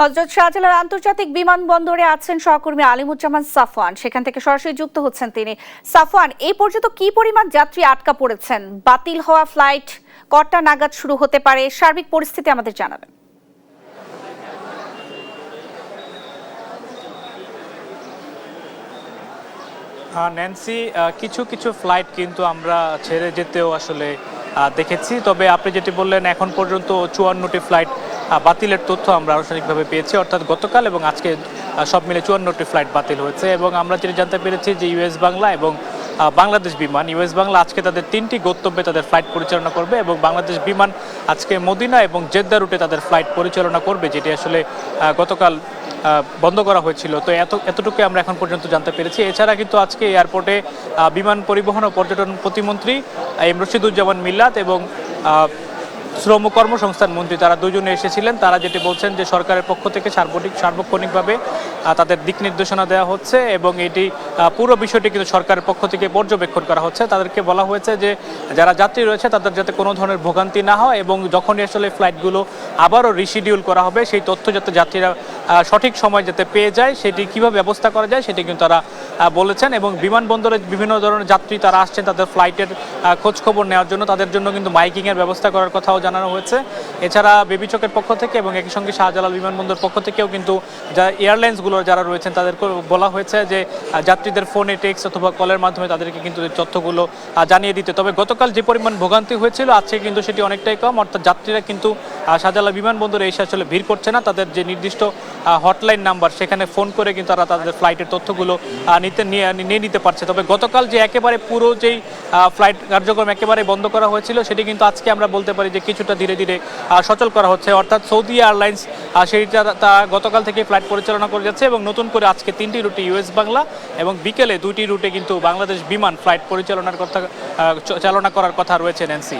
হযরত শাহজালাল আন্তর্জাতিক বিমানবন্দরে আছেন সহকর্মী আলিমুজ্জামান সাফওয়ান, সেখান থেকে সরাসরি যুক্ত হচ্ছেন তিনি। সাফওয়ান, এই পর্যন্ত কি পরিমাণ যাত্রী আটকা পড়েছেন? বাতিল হওয়া ফ্লাইট কটা নাগাদ শুরু হতে পারে? সার্বিক পরিস্থিতি আমাদের জানাবেন। ন্যান্সি, কিছু কিছু ফ্লাইট কিন্তু আমরা ছেড়ে যেতেও আসলে দেখেছি। তবে আপনি যেটি বললেন, এখন পর্যন্ত 54টি ফ্লাইট বাতিলের তথ্য আমরা আনুষ্ঠানিকভাবে পেয়েছি, অর্থাৎ গতকাল এবং আজকে সব মিলে 54টি ফ্লাইট বাতিল হয়েছে। এবং আমরা যেটি জানতে পেরেছি যে ইউএস বাংলা এবং বাংলাদেশ বিমান, ইউএস বাংলা আজকে তাদের 3টি গন্তব্যে তাদের ফ্লাইট পরিচালনা করবে এবং বাংলাদেশ বিমান আজকে মদিনা এবং জেদ্দা রুটে তাদের ফ্লাইট পরিচালনা করবে, যেটি আসলে গতকাল বন্ধ করা হয়েছিল। তো এতটুকু আমরা এখন পর্যন্ত জানতে পেরেছি। এছাড়া কিন্তু আজকে এয়ারপোর্টে বিমান পরিবহন ও পর্যটন প্রতিমন্ত্রী এম রশিদুজ্জামান মিল্লাত এবং শ্রম কর্মসংস্থান মন্ত্রী, তারা দুজনে এসেছিলেন। তারা যেটি বলছেন যে সরকারের পক্ষ থেকে সার্বক্ষণিকভাবে তাদের দিক নির্দেশনা দেওয়া হচ্ছে এবং এটি পুরো বিষয়টি কিন্তু সরকারের পক্ষ থেকে পর্যবেক্ষণ করা হচ্ছে। তাদেরকে বলা হয়েছে যে যারা যাত্রী রয়েছে তাদের যাতে কোনো ধরনের ভোগান্তি না হয় এবং যখনই আসলে ফ্লাইটগুলো আবারও রিশিডিউল করা হবে সেই তথ্য যাতে যাত্রীরা সঠিক সময় যাতে পেয়ে যায়, সেটি কীভাবে ব্যবস্থা করা যায় সেটি কিন্তু তারা বলেছেন। এবং বিমানবন্দরে বিভিন্ন ধরনের যাত্রী তারা আসছেন তাদের ফ্লাইটের খোঁজখবর নেওয়ার জন্য, তাদের জন্য কিন্তু মাইকিংয়ের ব্যবস্থা করার কথাও জানানো হয়েছে। এছাড়া বেবিচকের পক্ষ থেকে এবং একই সঙ্গে শাহজালাল বিমানবন্দর পক্ষ থেকেও কিন্তু যারা এয়ারলাইন্সগুলো যারা রয়েছেন তাদেরকে বলা হয়েছে যে যাত্রীদের ফোনে, টেক্সট অথবা কলের মাধ্যমে তাদেরকে কিন্তু তথ্যগুলো জানিয়ে দিতে। তবে গতকাল যে পরিমাণ ভোগান্তি হয়েছিল আজকে কিন্তু সেটি অনেকটাই কম, অর্থাৎ যাত্রীরা কিন্তু শাহজালাল বিমানবন্দরে এসে আসলে ভিড় করছে না। তাদের যে নির্দিষ্ট হটলাইন নাম্বার সেখানে ফোন করে কিন্তু তারা তাদের ফ্লাইটের তথ্যগুলো নিয়ে নিতে পারছে। তবে গতকাল যে একেবারে পুরো যেই ফ্লাইট কার্যক্রম একেবারে বন্ধ করা হয়েছিল সেটি কিন্তু আজকে আমরা বলতে পারি যে কিছুটা ধীরে ধীরে সচল করা হচ্ছে। অর্থাৎ সৌদি এয়ারলাইন্স সেইটা তা গতকাল থেকে ফ্লাইট পরিচালনা করে যাচ্ছে এবং নতুন করে আজকে 3টি রুটে ইউএস বাংলা এবং বিকেলে 2টি রুটে কিন্তু বাংলাদেশ বিমান ফ্লাইট চালনা করার কথা রয়েছে। ন্যান্সি।